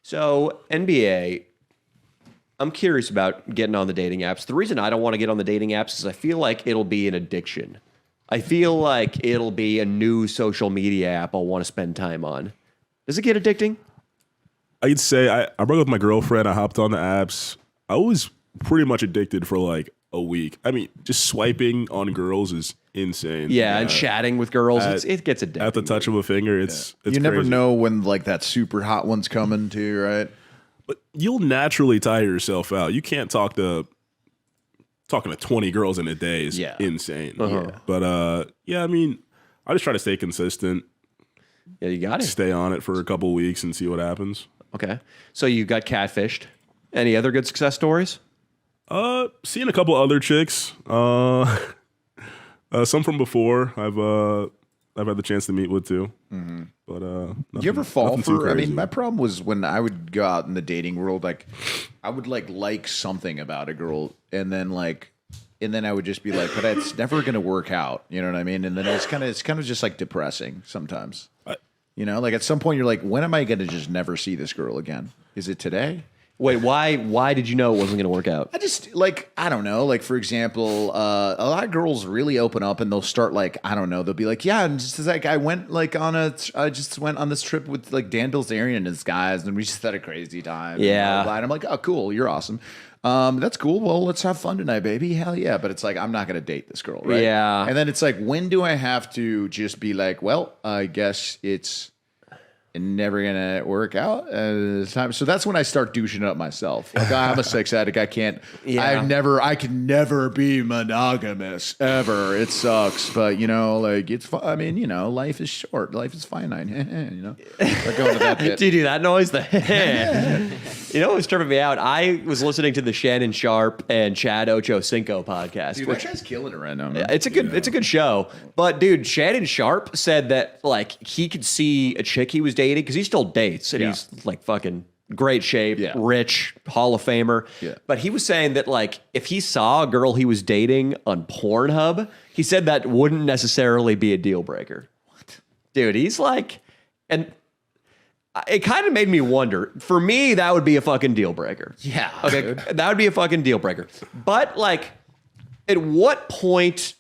So NBA, I'm curious about getting on the dating apps. The reason I don't want to get on the dating apps is I feel like it'll be an addiction. I feel like it'll be a new social media app I'll want to spend time on. Does it get addicting? I'd say I broke up with my girlfriend. I hopped on the apps. I was pretty much addicted for like a week. I mean, just swiping on girls is insane. Yeah, and chatting with girls, it gets addicting. At the touch of a finger, it's you never crazy. know when like that super hot one's coming too, right? But you'll naturally tire yourself out. You can't talking to 20 girls in a day is insane. But I mean, I just try to stay consistent. Yeah, you got it. Stay on it for a couple weeks and see what happens. Okay. So you got catfished. Any other good success stories? Seeing a couple other chicks. Some from before I've had the chance to meet with too. Mm-hmm. But do you ever fall for? I mean, my problem was when I would go out in the dating world, like I would like something about a girl, and then I would just be like, but it's never going to work out. You know what I mean? And then it's kind of just like depressing sometimes. You know, like at some point you're like, when am I going to just never see this girl again? Is it today? Wait, why did you know it wasn't going to work out? I just I don't know. Like for example, a lot of girls really open up and they'll start like, I don't know. They'll be like, yeah, and just like I went like I just went on this trip with like Dan Bilzerian and his guys, and we just had a crazy time. Yeah, and I'm like, oh, cool, you're awesome. That's cool. Well, let's have fun tonight, baby. Hell yeah. But it's like, I'm not going to date this girl, right? Yeah. And then it's like, when do I have to just be like, well, I guess it's never going to work out time. So that's when I start douching up myself. Like, I'm a sex addict. I can't, I can never be monogamous ever. It sucks. But, you know, like it's fun. I mean, you know, life is short. Life is finite. You know, we're going to that bit. Do you do that noise? You know what was tripping me out? I was listening to the Shannon Sharp and Chad Ochocinco podcast. Dude, that guy's killing it right now, man. It's a good show. But dude, Shannon Sharp said that like he could see a chick he was dating because he still dates and he's like fucking great shape, rich, Hall of Famer. Yeah. But he was saying that like if he saw a girl he was dating on Pornhub, he said that wouldn't necessarily be a deal breaker. What? Dude, he's like, and it kind of made me wonder. For me, that would be a fucking deal breaker. Yeah. Okay, dude. That would be a fucking deal breaker. But like, at what point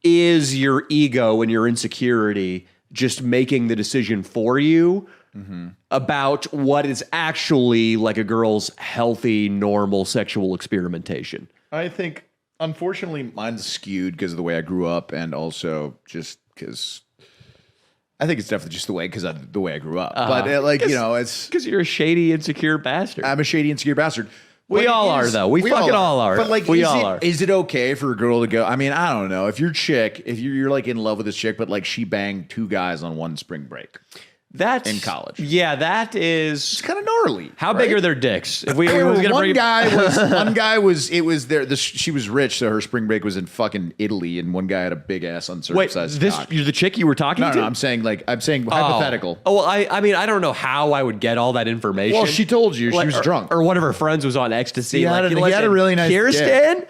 is your ego and your insecurity just making the decision for you about what is actually like a girl's healthy, normal sexual experimentation? I think, unfortunately, mine's skewed because of the way I grew up, and also just because I think it's definitely just the way I grew up. But you know, it's because you're a shady, insecure bastard. I'm a shady, insecure bastard. We all are, though. We fucking all are. But like, we all are. Is it okay for a girl to go? I mean, I don't know. If you're like in love with this chick, but like she banged 2 guys on one spring break. That's in college. Yeah, that is. It's kind of gnarly. How big are their dicks? If we one guy was there. She was rich, so her spring break was in fucking Italy, and one guy had a big ass uncircumcised cock. You're the chick you were talking to? No, I'm saying hypothetical. Oh, well, I mean, I don't know how I would get all that information. Well, she told you she was drunk, or one of her friends was on ecstasy. He had a really nice Kirsten. Dick.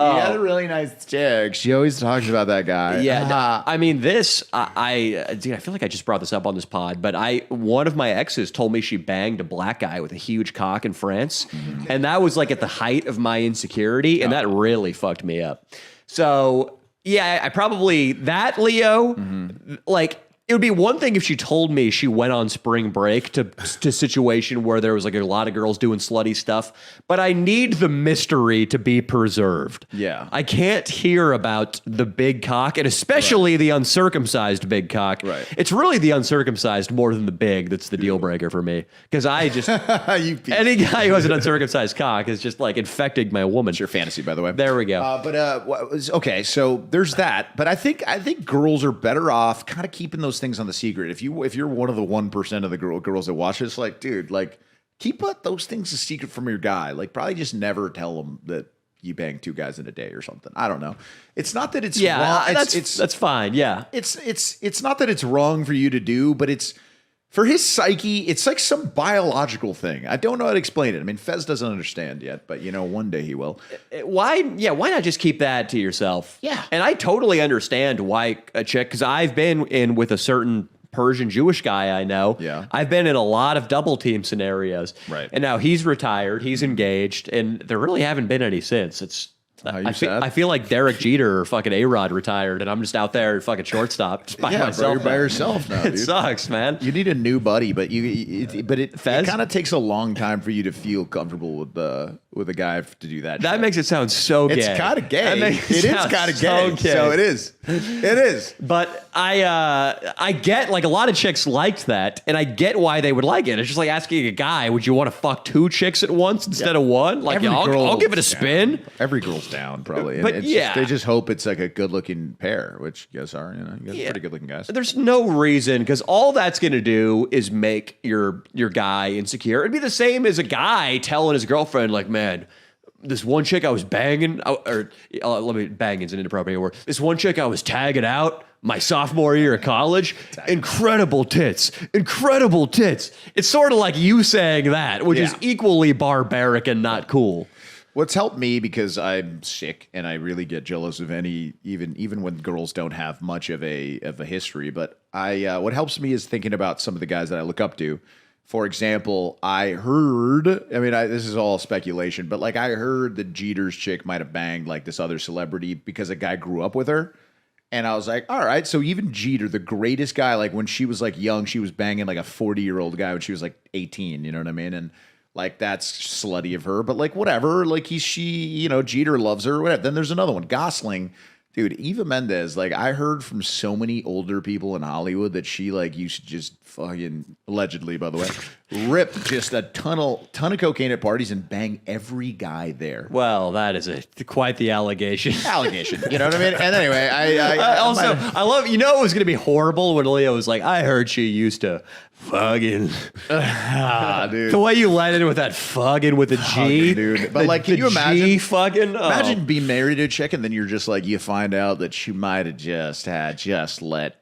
He had a really nice chick. She always talks about that guy. Yeah, I mean, dude, I feel like I just brought this up on this pod, but one of my exes told me she banged a black guy with a huge cock in France, and that was like at the height of my insecurity, and that really fucked me up. So yeah, I probably Leo, like. It would be one thing if she told me she went on spring break to a situation where there was like a lot of girls doing slutty stuff, but I need the mystery to be preserved. Yeah. I can't hear about the big cock, and especially the uncircumcised big cock. Right. It's really the uncircumcised more than the big that's the deal breaker for me. Because I just, any guy who has an uncircumcised cock is just like infecting my woman. It's your fantasy, by the way. There we go. Okay, so there's that. But I think girls are better off kind of keeping those things on the secret. If you're one of the 1% of the girls that watch this, like, dude, like, keep those things a secret from your guy. Like, probably just never tell them that you bang 2 guys in a day or something. I don't know. It's not that it's wrong. That's fine. Yeah. It's not that it's wrong for you to do, but it's for his psyche. It's like some biological thing. I don't know how to explain it. I mean, Fez doesn't understand yet, but you know, one day he will. Why not just keep that to yourself? Yeah. And I totally understand why a chick, because I've been in with a certain Persian Jewish guy I know. Yeah. I've been in a lot of double team scenarios. Right. And now he's retired, he's engaged, and there really haven't been any since. I feel like Derek Jeter or fucking A-Rod retired, and I'm just out there fucking shortstop just by myself. Bro, you're by yourself now, dude. It sucks, man. You need a new buddy, but it kind of takes a long time for you to feel comfortable with a guy to do that. That shit. makes it sound so gay. It's kind of gay. It is kind of gay. So it is. It is. But I get like a lot of chicks liked that, and I get why they would like it. It's just like asking a guy, would you want to fuck 2 chicks at once instead of one? Like, I'll give it a spin. Every girl's down probably, but they just hope it's like a good-looking pair, which you guys are. You guys are pretty good-looking guys. There's no reason, because all that's going to do is make your guy insecure. It'd be the same as a guy telling his girlfriend, like, man, this one chick I was banging, banging's an inappropriate word. This one chick I was tagging out my sophomore year of college, incredible tits. It's sort of like you saying that, which is equally barbaric and not cool. What's helped me, because I'm sick and I really get jealous of even when girls don't have much of a history. But what helps me is thinking about some of the guys that I look up to. For example, I heard, this is all speculation, but like I heard that Jeter's chick might have banged like this other celebrity because a guy grew up with her. And I was like, all right, so even Jeter, the greatest guy, like when she was like young, she was banging like a 40-year-old guy when she was like 18, you know what I mean? And like, that's slutty of her, but like, whatever, like Jeter loves her, whatever. Then there's another one, Gosling. Dude, Eva Mendes, like I heard from so many older people in Hollywood that she like used to just fucking, allegedly by the way, rip just a ton of cocaine at parties and bang every guy there. Well, that is quite the allegation. You know what I mean? And anyway, I love, it was going to be horrible when Leo was like, I heard she used to fucking. Dude. The way you landed with that fucking with a G. Dude. But like, can you imagine? G fucking. Imagine being married to a chick and then you're just like, you find out that she might have let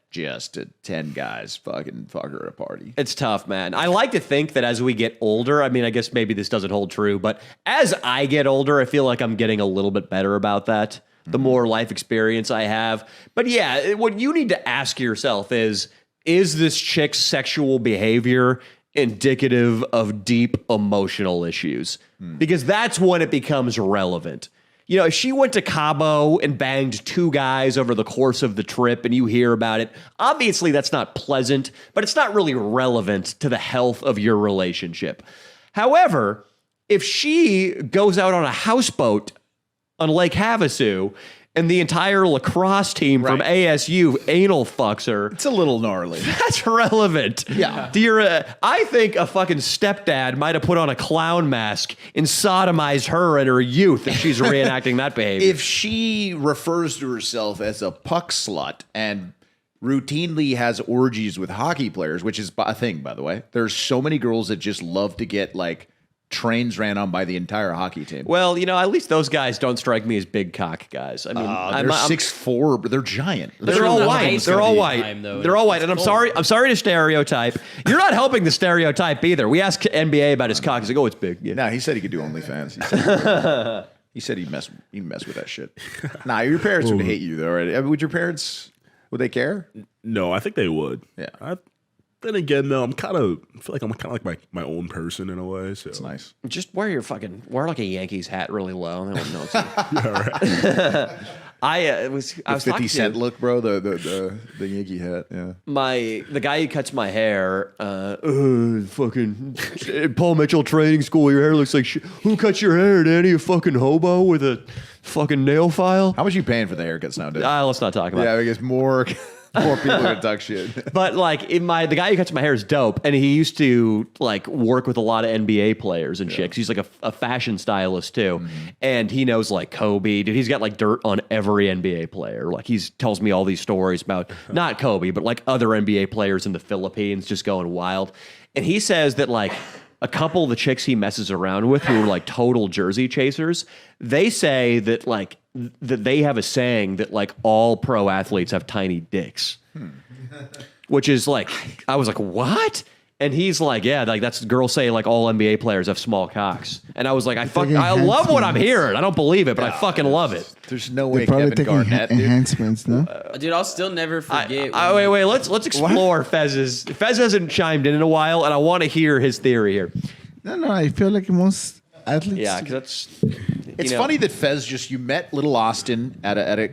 10 guys fucking fuck her at a party. It's tough, man. I like to think that as we get older, I mean, I guess maybe this doesn't hold true, but as I get older, I feel like I'm getting a little bit better about that. The more life experience I have. But yeah, what you need to ask yourself is this chick's sexual behavior indicative of deep emotional issues? Because that's when it becomes relevant. If she went to Cabo and banged 2 guys over the course of the trip and you hear about it, obviously that's not pleasant, but it's not really relevant to the health of your relationship. However, if she goes out on a houseboat on Lake Havasu and the entire lacrosse team from ASU anal fucks her, it's a little gnarly. That's relevant. Yeah. I think a fucking stepdad might have put on a clown mask and sodomized her in her youth if she's reenacting that behavior. If she refers to herself as a puck slut and routinely has orgies with hockey players, which is a thing, by the way, there's so many girls that just love to get like trains ran on by the entire hockey team. Well, at least those guys don't strike me as big cock guys. I mean, they're 6'4", but they're giant. They're all white. They're all white. They're all white. And I'm sorry to stereotype. You're not helping the stereotype either. We asked NBA about his cock. He's like, oh, it's big. Yeah. No, he said he could do OnlyFans. He said he'd mess with that shit. Nah, your parents would hate you though, right? I mean, would they care? No, I think they would. Yeah. Then again, though, I feel like I'm kind of like my own person in a way. So it's nice. Just wear like a Yankees hat really low. They won't know it's you. I was 50 Cent look, bro. The Yankee hat. Yeah. The guy who cuts my hair, fucking Paul Mitchell training school. Your hair looks like shit. Who cuts your hair, Danny? A fucking hobo with a fucking nail file? How much are you paying for the haircuts nowadays? Let's not talk about it. Yeah, I guess more people are gonna talk shit. But like the guy who cuts my hair is dope, and he used to like work with a lot of NBA players and chicks. He's like a fashion stylist too, and he knows like Kobe. Dude, he's got like dirt on every NBA player. Like he tells me all these stories about not Kobe, but like other NBA players in the Philippines just going wild. And he says that like a couple of the chicks he messes around with who are like total jersey chasers, they say that like that they have a saying that like all pro athletes have tiny dicks. Which is like, I was like, what? And he's like, yeah, like that's girls say like all NBA players have small cocks. And I was like, I love what I'm hearing. I don't believe it, but I fucking love it. There's no way Kevin Garnett, dude. Enhancements, no? Dude, I'll still never forget. Wait. Let's explore Fez's. Fez hasn't chimed in a while, and I want to hear his theory here. No, I feel like most athletes. Yeah, because that's. It's funny that Fez you met little Austin at a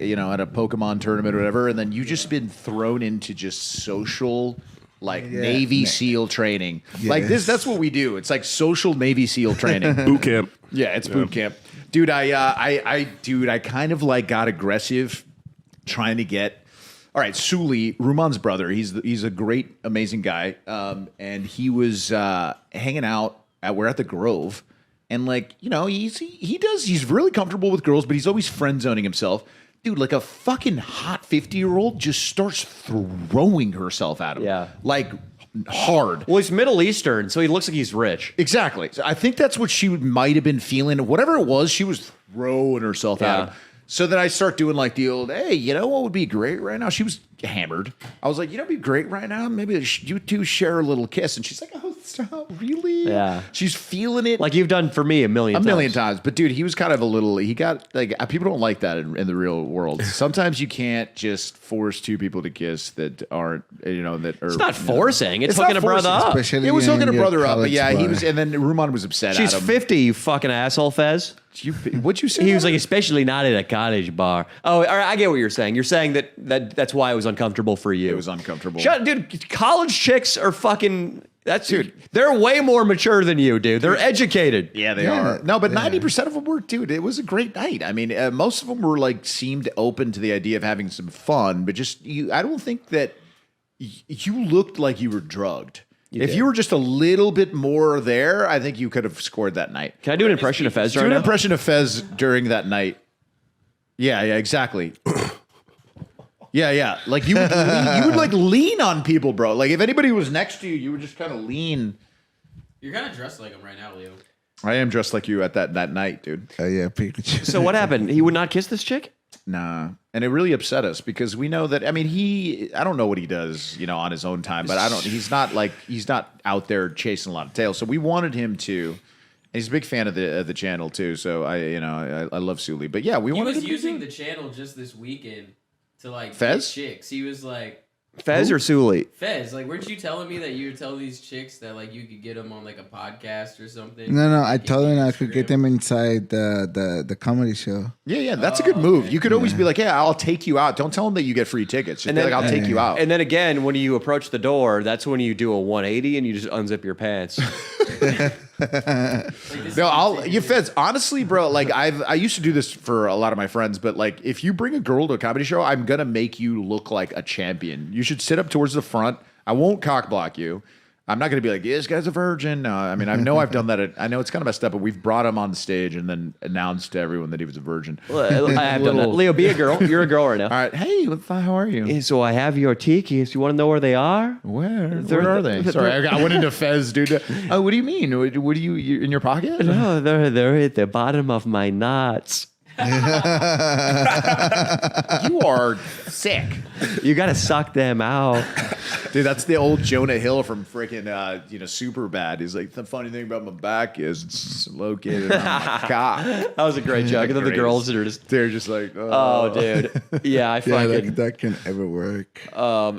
Pokemon tournament or whatever, and then you just been thrown into just social. Like Navy SEAL training. Yes. Like that's what we do. It's like social Navy SEAL training. Boot camp. Yeah, it's boot camp. Dude, I kind of like got aggressive trying to get. All right, Suli, Ruman's brother. He's a great, amazing guy. And he was hanging out we're at the Grove, and like, he's really comfortable with girls, but he's always friend zoning himself. Dude, like a fucking hot 50-year-old just starts throwing herself at him. Yeah. Like hard. Well, he's Middle Eastern, so he looks like he's rich. Exactly. So I think that's what she might have been feeling. Whatever it was, she was throwing herself at him. So then I start doing like the old, hey, you know what would be great right now? She was hammered. I was like, you know what would be great right now? Maybe you two share a little kiss. And she's like, oh, stop, really? Yeah. She's feeling it. Like you've done for me a million times. But dude, he was kind of he got like, people don't like that in the real world. Sometimes you can't just force two people to kiss that aren't, that are. It's not forcing. It's hooking a brother up. Especially it was hooking a brother up. But yeah, he was, and then Ruman was upset She's at him. 50, you fucking asshole, Fez. What'd you say? He was like, especially not at a college bar. Oh, all right, I get what you're saying. You're saying that's why it was uncomfortable for you. It was uncomfortable. Dude, college chicks are fucking... They're way more mature than you, dude. They're educated. Yeah, they are. No, but 90% of them were, dude. It was a great night. I mean, most of them were like seemed open to the idea of having some fun, but just I don't think that you looked like you were drugged. If you were just a little bit more there, I think you could have scored that night. Can I do an impression of Fez right now? Do an impression of Fez during that night. Yeah, exactly. Yeah. Like you would like lean on people, bro. Like if anybody was next to you, you would just kind of lean. You're kind of dressed like him right now, Leo. I am dressed like you at that night, dude. Yeah, Pikachu. So what happened? He would not kiss this chick? Nah. And it really upset us because we know that, I mean, I don't know what he does, on his own time, but he's not out there chasing a lot of tails. So we wanted him to, and he's a big fan of the channel too. So I love Suli, but yeah, he was using the channel just this weekend to like Fez chicks. He was like, Fez or Suli? Fez, like, weren't you telling me that you would tell these chicks that like you could get them on like a podcast or something? No, I told them I could get them inside the comedy show. Yeah, that's a good move. You could always be like, yeah, I'll take you out. Don't tell them that you get free tickets. Just be like, I'll take you out. And then again, when you approach the door, that's when you do a 180 and you just unzip your pants. Fez, honestly, bro, like I used to do this for a lot of my friends, but like if you bring a girl to a comedy show, I'm gonna make you look like a champion. You should sit up towards the front. I won't cock block you. I'm not going to be like, yeah, this guy's a virgin. No, I mean, I know I've done that. I know it's kind of messed up, but we've brought him on the stage and then announced to everyone that he was a virgin. Well, I have done that. Leo, be a girl. You're a girl right now. All right. Hey, how are you? So I have your tikis. You want to know where they are? Where are they? Sorry, I went into Fez, dude. Oh, what do you mean? What do you in your pocket? No, they're at the bottom of my nuts. You are sick. You got to suck them out. Dude, that's the old Jonah Hill from freaking Superbad. He's like, the funny thing about my back is it's located on my cock. That was a great joke. And then the girls that are they're just like, oh dude. Yeah, I fucking that can ever work.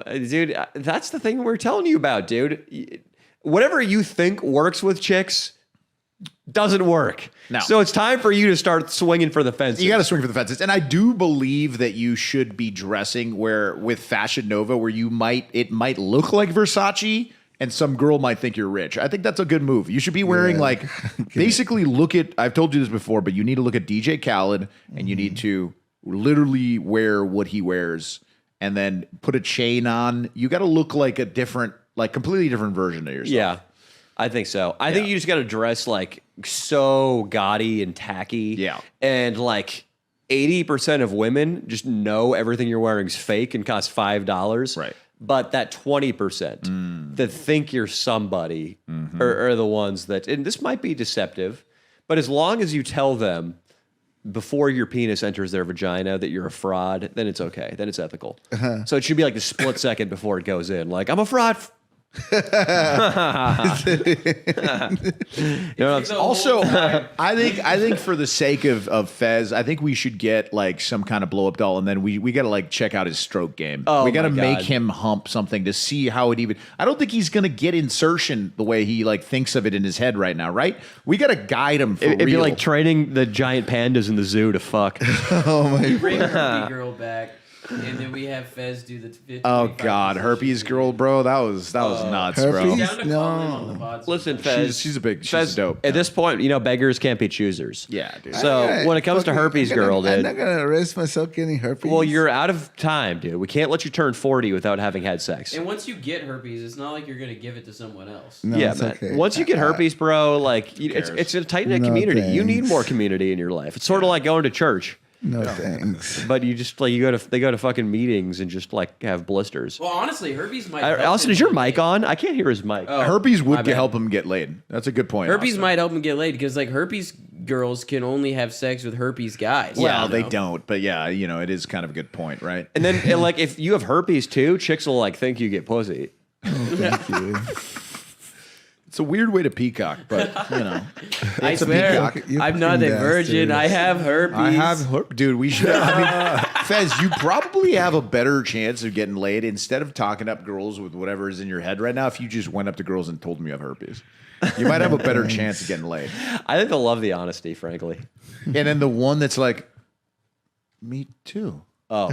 Dude, that's the thing we're telling you about, dude. Whatever you think works with chicks doesn't work. No. So it's time for you to start swinging for the fences. You got to swing for the fences. And I do believe that you should be dressing with Fashion Nova where it might look like Versace and some girl might think you're rich. I think that's a good move. You should be wearing basically I've told you this before, but you need to look at DJ Khaled and you need to literally wear what he wears and then put a chain on. You got to look like a completely different version of yourself. Yeah. I think so. I think you just got to dress like so gaudy and tacky. Yeah. And like 80% of women just know everything you're wearing is fake and costs $5. Right. But that 20% that think you're somebody are the ones that, and this might be deceptive, but as long as you tell them before your penis enters their vagina that you're a fraud, then it's okay. Then it's ethical. So it should be like the split second before it goes in. Like, I'm a fraud. Also, I think for the sake of Fez, I think we should get like some kind of blow up doll, and then we got to like check out his stroke game. Oh, we got to my make God. him hump something to see how it even. I don't think he's gonna get insertion the way he like thinks of it in his head right now. Right? We got to guide him. For It'd be real. like training the giant pandas in the zoo to fuck. Bring Herpy Girl back, and then we have Fez do the 50. Oh God, herpes girl, bro. That was nuts, bro. herpes? Down to call in No. on the pod. Listen, Fez. She's Fez, dope. At this point, beggars can't be choosers. Yeah, dude. So Alright, when it comes to fucking- herpes girl, I'm dude. not gonna risk myself getting herpes. Well, you're out of time, dude. We can't let you turn 40 without having had sex. And once you get herpes, it's not like you're gonna give it to someone else. No, yeah, it's man. okay. Once you get herpes, bro, like cares? it's a tight knit No, community. You need thanks. more community in your life. It's sort of like going to church, No thanks. but you just like they go to fucking meetings and just like have blisters. Well, honestly, herpes might. help Allison, him is your get mic laid. on? I can't hear his mic. Oh, herpes my would bad. help him get laid. That's a good point. Herpes Austin. might help him get laid because like herpes girls can only have sex with herpes guys. Well, you they know? don't, but yeah, it is kind of a good point, right? And then and, like if you have herpes too, chicks will like think you get pussy. Thank you. It's a weird way to peacock, but I it's a swear, peacock. You I'm not a fucking virgin. bastard. I have herpes. I have, dude. We should. I mean, Fez, you probably have a better chance of getting laid instead of talking up girls with whatever is in your head right now. If you just went up to girls and told them you have herpes, you might have a better chance of getting laid. I think they'll love the honesty, frankly. And then the one that's like, me too. Oh,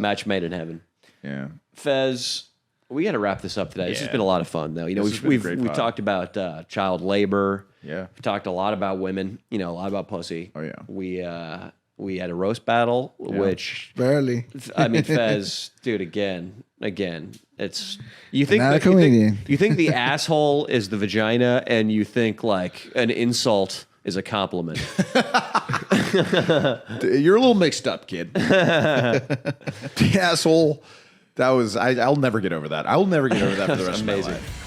match made in heaven. Yeah. Fez, we got to wrap this up today. This has Yeah. been a lot of fun, though. This has been a We've great we've pod. talked about child labor. Yeah. We talked a lot about women. A lot about pussy. Oh, yeah. We had a roast battle, which Barely. I mean, Fez, dude, again, it's you think Not a that- you think- comedian. you think the asshole is the vagina, and you think like an insult is a compliment. You're a little mixed up, kid. The asshole. That was. I'll never get over that. I will never get over that for the rest of my life.